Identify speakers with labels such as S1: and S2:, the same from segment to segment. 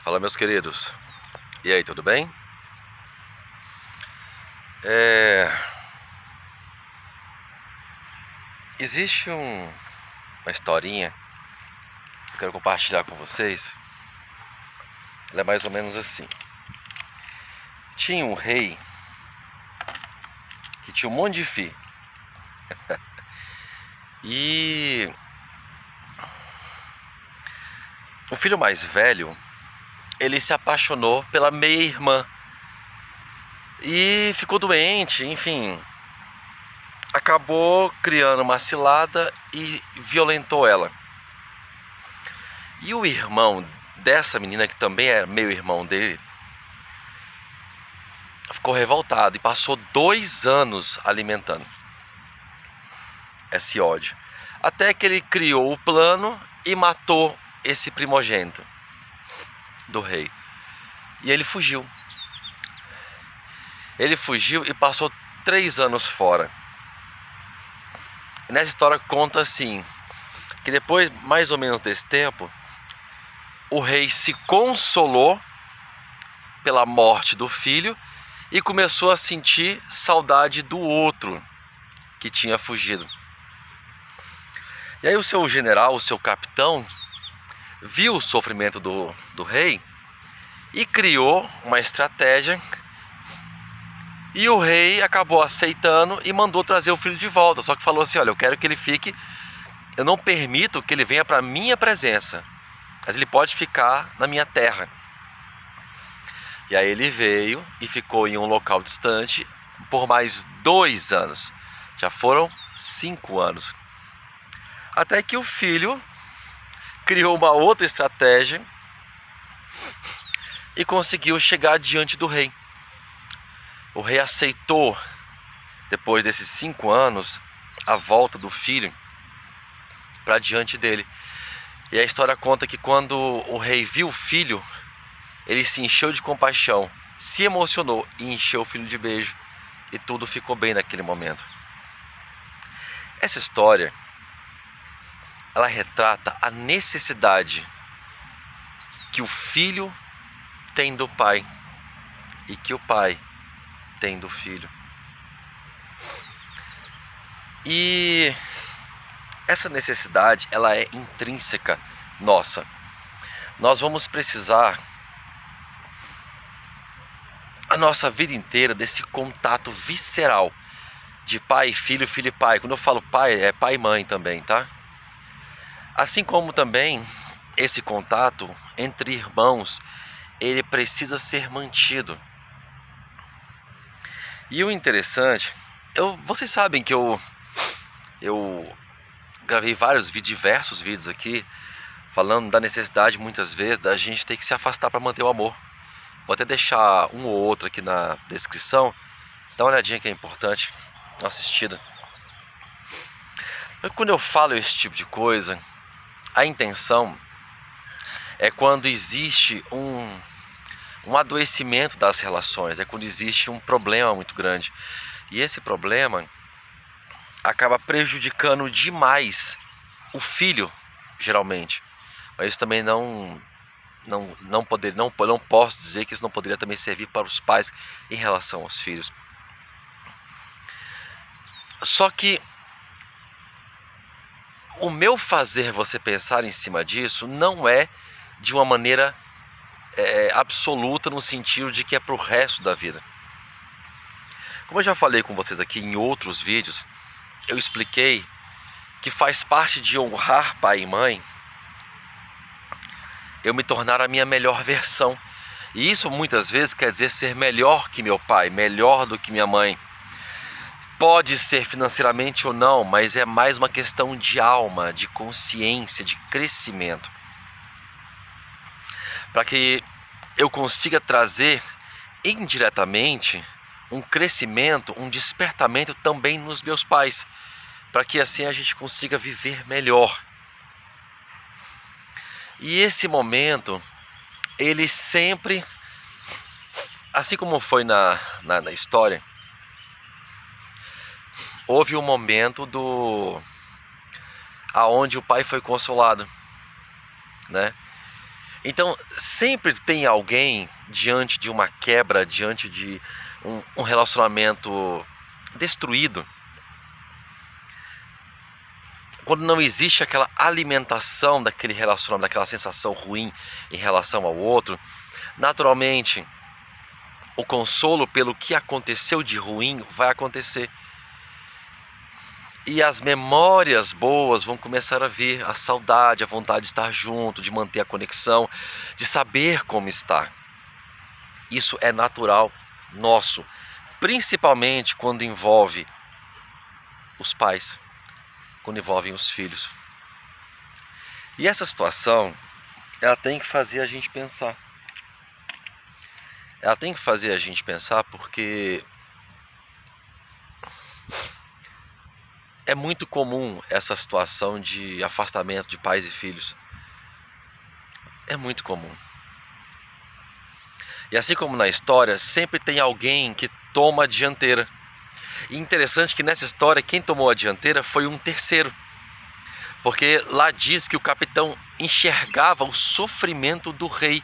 S1: Fala, meus queridos. E aí, tudo bem? Existe uma historinha que eu quero compartilhar com vocês. Ela é mais ou menos assim. Tinha um rei que tinha um monte de filho. E o filho mais velho, ele se apaixonou pela meia-irmã. E ficou doente, enfim. Acabou criando uma cilada e violentou ela. E o irmão dessa menina, que também é meio irmão dele, ficou revoltado e passou 2 anos alimentando esse ódio. Até que ele criou o plano e matou esse primogênito do rei. E ele fugiu. Ele fugiu e passou 3 anos fora. E nessa história conta assim, que depois, mais ou menos desse tempo, o rei se consolou pela morte do filho e começou a sentir saudade do outro que tinha fugido. E aí o seu general, o seu capitão, viu o sofrimento do rei e criou uma estratégia. E o rei acabou aceitando e mandou trazer o filho de volta. Só que falou assim, olha, eu quero que ele fique, eu não permito que ele venha para minha presença, mas ele pode ficar na minha terra. E aí ele veio e ficou em um local distante por mais 2 anos. Já foram 5 anos. Até que o filho criou uma outra estratégia e conseguiu chegar diante do rei. O rei aceitou, depois desses 5 anos, a volta do filho para diante dele. E a história conta que quando o rei viu o filho, ele se encheu de compaixão, se emocionou e encheu o filho de beijo. E tudo ficou bem naquele momento. Essa história, ela retrata a necessidade que o filho tem do pai e que o pai tem do filho. E essa necessidade, ela é intrínseca nossa. Nós vamos precisar a nossa vida inteira desse contato visceral de pai e filho, filho e pai. Quando eu falo pai, é pai e mãe também, tá? Assim como também esse contato entre irmãos, ele precisa ser mantido. E o interessante, vocês sabem que eu gravei diversos vídeos aqui, falando da necessidade muitas vezes da gente ter que se afastar para manter o amor. Vou até deixar um ou outro aqui na descrição, dá uma olhadinha que é importante, uma assistida. Mas quando eu falo esse tipo de coisa, a intenção é quando existe um adoecimento das relações, é quando existe um problema muito grande. E esse problema acaba prejudicando demais o filho, geralmente. Mas isso também não posso dizer que isso não poderia também servir para os pais em relação aos filhos. Só que o meu fazer você pensar em cima disso não é de uma maneira absoluta, no sentido de que é para o resto da vida. Como eu já falei com vocês aqui em outros vídeos, eu expliquei que faz parte de honrar pai e mãe eu me tornar a minha melhor versão. E isso muitas vezes quer dizer ser melhor que meu pai, melhor do que minha mãe. Pode ser financeiramente ou não, mas é mais uma questão de alma, de consciência, de crescimento. Para que eu consiga trazer indiretamente um crescimento, um despertamento também nos meus pais, para que assim a gente consiga viver melhor. E esse momento, ele sempre, assim como foi na história, houve um momento aonde o pai foi consolado, né? Então, sempre tem alguém diante de uma quebra, diante de um relacionamento destruído, quando não existe aquela alimentação daquele relacionamento, daquela sensação ruim em relação ao outro, naturalmente o consolo pelo que aconteceu de ruim vai acontecer. E as memórias boas vão começar a vir, a saudade, a vontade de estar junto, de manter a conexão, de saber como está. Isso é natural nosso, principalmente quando envolve os pais, quando envolvem os filhos. E essa situação, ela tem que fazer a gente pensar. Ela tem que fazer a gente pensar porque é muito comum essa situação de afastamento de pais e filhos. É muito comum. E assim como na história, sempre tem alguém que toma a dianteira. E interessante que nessa história, quem tomou a dianteira foi um terceiro. Porque lá diz que o capitão enxergava o sofrimento do rei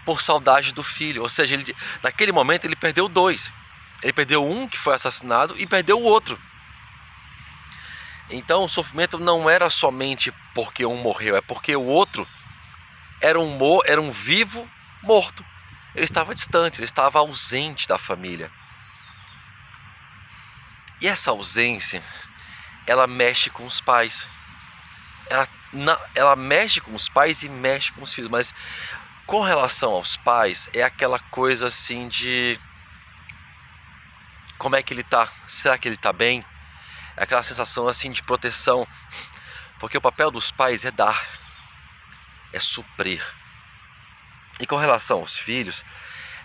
S1: por saudade do filho. Ou seja, naquele momento ele perdeu dois. Ele perdeu um que foi assassinado e perdeu o outro. Então o sofrimento não era somente porque um morreu, é porque o outro era um vivo morto. Ele estava distante, ele estava ausente da família. E essa ausência, ela mexe com os pais. Ela mexe com os pais e mexe com os filhos. Mas com relação aos pais, é aquela coisa assim de... como é que ele está? Será que ele está bem? É aquela sensação assim de proteção. Porque o papel dos pais é dar, é suprir. E com relação aos filhos,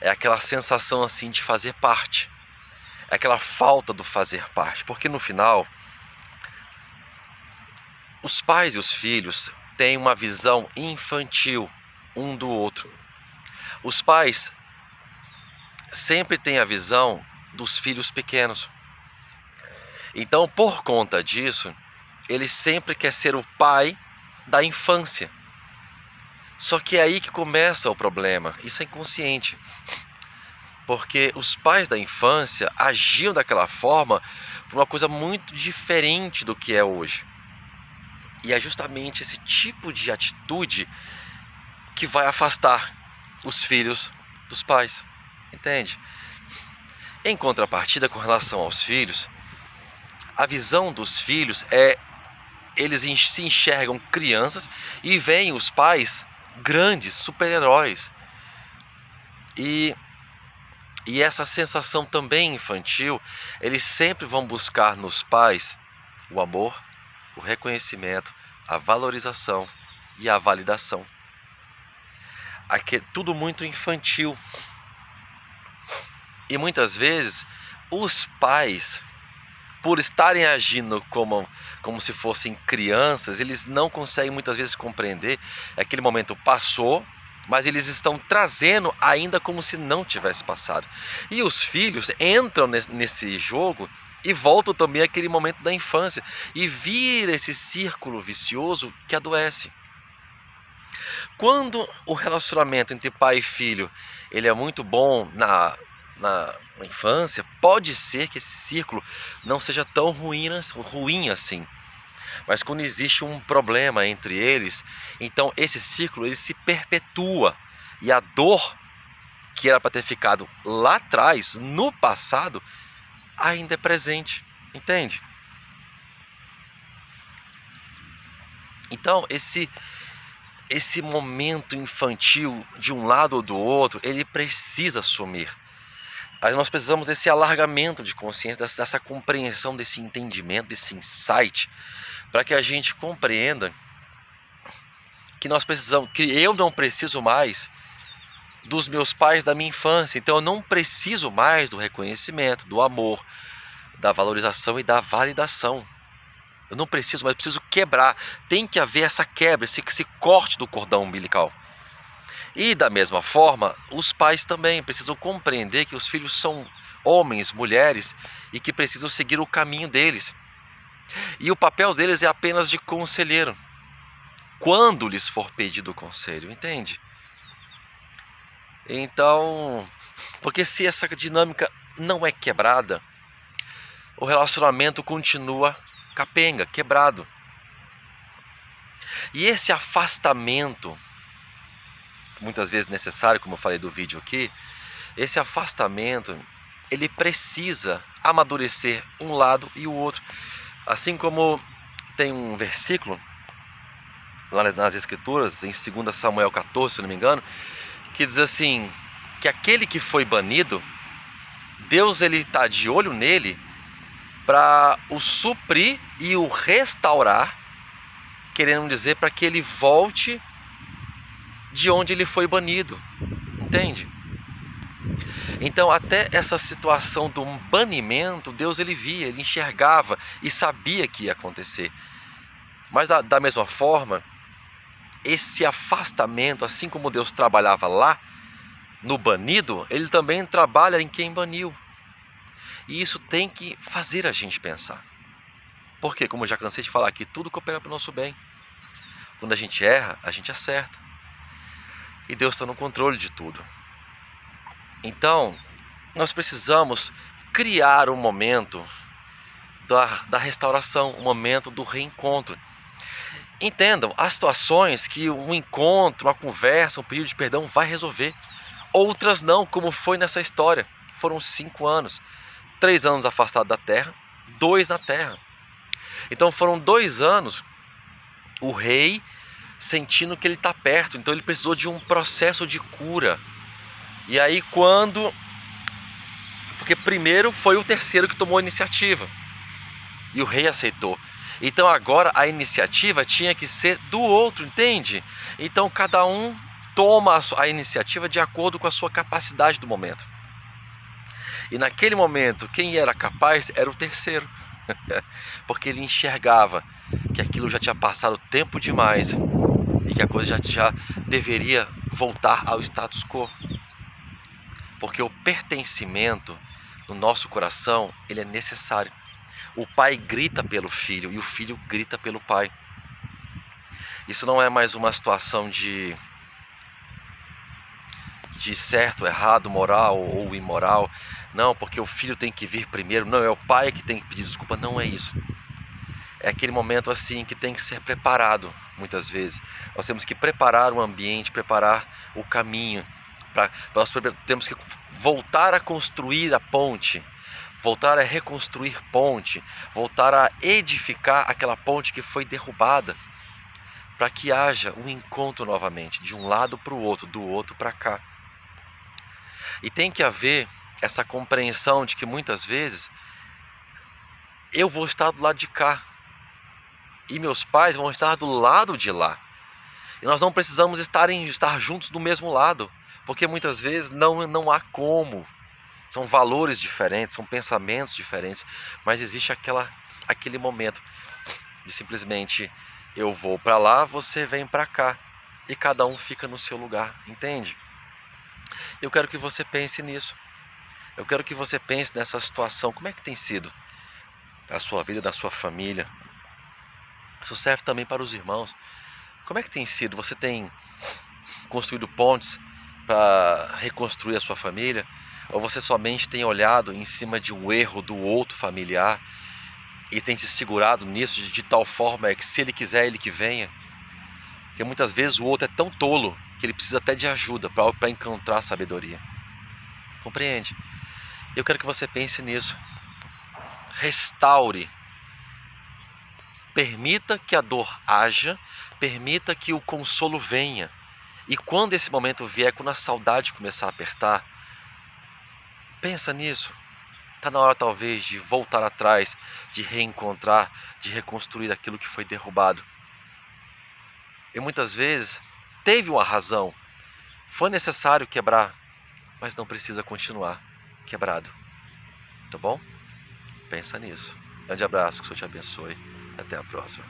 S1: é aquela sensação assim de fazer parte. É aquela falta do fazer parte. Porque no final, os pais e os filhos têm uma visão infantil um do outro. Os pais sempre têm a visão dos filhos pequenos. Então, por conta disso, ele sempre quer ser o pai da infância. Só que é aí que começa o problema. Isso é inconsciente. Porque os pais da infância agiam daquela forma por uma coisa muito diferente do que é hoje. E é justamente esse tipo de atitude que vai afastar os filhos dos pais. Entende? Em contrapartida, com relação aos filhos, a visão dos filhos é... eles se enxergam crianças e veem os pais grandes, super-heróis. E essa sensação também infantil, eles sempre vão buscar nos pais o amor, o reconhecimento, a valorização e a validação. Aqui é tudo muito infantil. E muitas vezes os pais, por estarem agindo como se fossem crianças, eles não conseguem muitas vezes compreender. Aquele momento passou, mas eles estão trazendo ainda como se não tivesse passado. E os filhos entram nesse jogo e voltam também àquele momento da infância. E vira esse círculo vicioso que adoece. Quando o relacionamento entre pai e filho ele é muito bom na infância, pode ser que esse círculo não seja tão ruim assim. Mas quando existe um problema entre eles, então esse círculo ele se perpetua. E a dor que era para ter ficado lá atrás, no passado, ainda é presente. Entende? Então esse momento infantil de um lado ou do outro, ele precisa sumir. Aí nós precisamos desse alargamento de consciência, dessa compreensão, desse entendimento, desse insight, para que a gente compreenda que nós precisamos, que eu não preciso mais dos meus pais da minha infância. Então eu não preciso mais do reconhecimento, do amor, da valorização e da validação. Eu não preciso, mas preciso quebrar. Tem que haver essa quebra, esse corte do cordão umbilical. E da mesma forma, os pais também precisam compreender que os filhos são homens, mulheres e que precisam seguir o caminho deles. E o papel deles é apenas de conselheiro. quando lhes for pedido o conselho, entende? Então, porque se essa dinâmica não é quebrada, o relacionamento continua capenga, quebrado. E esse afastamento, muitas vezes necessário, como eu falei do vídeo aqui, esse afastamento, ele precisa amadurecer um lado e o outro. Assim como tem um versículo lá nas Escrituras, em 2 Samuel 14, se não me engano, que diz assim, que aquele que foi banido, Deus ele está de olho nele para o suprir e o restaurar, querendo dizer para que ele volte de onde ele foi banido, entende? Então até essa situação do banimento, Deus ele via, ele enxergava e sabia que ia acontecer. Mas da mesma forma, esse afastamento, assim como Deus trabalhava lá no banido, ele também trabalha em quem baniu. E isso tem que fazer a gente pensar. Porque, como eu já cansei de falar aqui, tudo coopera para o nosso bem. Quando a gente erra, a gente acerta. E Deus está no controle de tudo. Então, nós precisamos criar um momento da restauração, um momento do reencontro. Entendam, há situações que um encontro, uma conversa, um pedido de perdão vai resolver. Outras não, como foi nessa história. Foram 5 anos. 3 anos afastado da terra, 2 na terra. Então foram 2 anos o rei sentindo que ele está perto. Então ele precisou de um processo de cura. E aí porque primeiro foi o terceiro que tomou a iniciativa. E o rei aceitou. Então agora a iniciativa tinha que ser do outro, entende? Então cada um toma a iniciativa de acordo com a sua capacidade do momento. E naquele momento, quem era capaz era o terceiro. Porque ele enxergava que aquilo já tinha passado tempo demais e que a coisa já deveria voltar ao status quo. Porque o pertencimento no nosso coração, ele é necessário. O pai grita pelo filho e o filho grita pelo pai. Isso não é mais uma situação de certo, errado, moral ou imoral. Não, porque o filho tem que vir primeiro. Não, é o pai que tem que pedir desculpa. Não é isso. É aquele momento assim que tem que ser preparado, muitas vezes. Nós temos que preparar o ambiente, preparar o caminho. Nós temos que voltar a construir a ponte, voltar a reconstruir ponte, voltar a edificar aquela ponte que foi derrubada, para que haja um encontro novamente, de um lado para o outro, do outro para cá. E tem que haver essa compreensão de que muitas vezes eu vou estar do lado de cá e meus pais vão estar do lado de lá. E nós não precisamos estar juntos do mesmo lado, porque muitas vezes não há como. São valores diferentes, são pensamentos diferentes, mas existe aquele momento de simplesmente eu vou para lá, você vem para cá e cada um fica no seu lugar, entende? Eu quero que você pense nisso. Eu quero que você pense nessa situação. Como é que tem sido a sua vida, da sua família? Isso serve também para os irmãos. Como é que tem sido? Você tem construído pontes para reconstruir a sua família? Ou você somente tem olhado em cima de um erro do outro familiar e tem se segurado nisso de tal forma que se ele quiser, ele que venha? Porque muitas vezes o outro é tão tolo que ele precisa até de ajuda para encontrar sabedoria. Compreende? Eu quero que você pense nisso. Restaure. Permita que a dor haja, permita que o consolo venha. E quando esse momento vier, quando a saudade começar a apertar, pensa nisso. Está na hora talvez de voltar atrás, de reencontrar, de reconstruir aquilo que foi derrubado. E muitas vezes teve uma razão, foi necessário quebrar, mas não precisa continuar quebrado. Tá bom? Pensa nisso. Grande abraço, que o Senhor te abençoe. Até a próxima.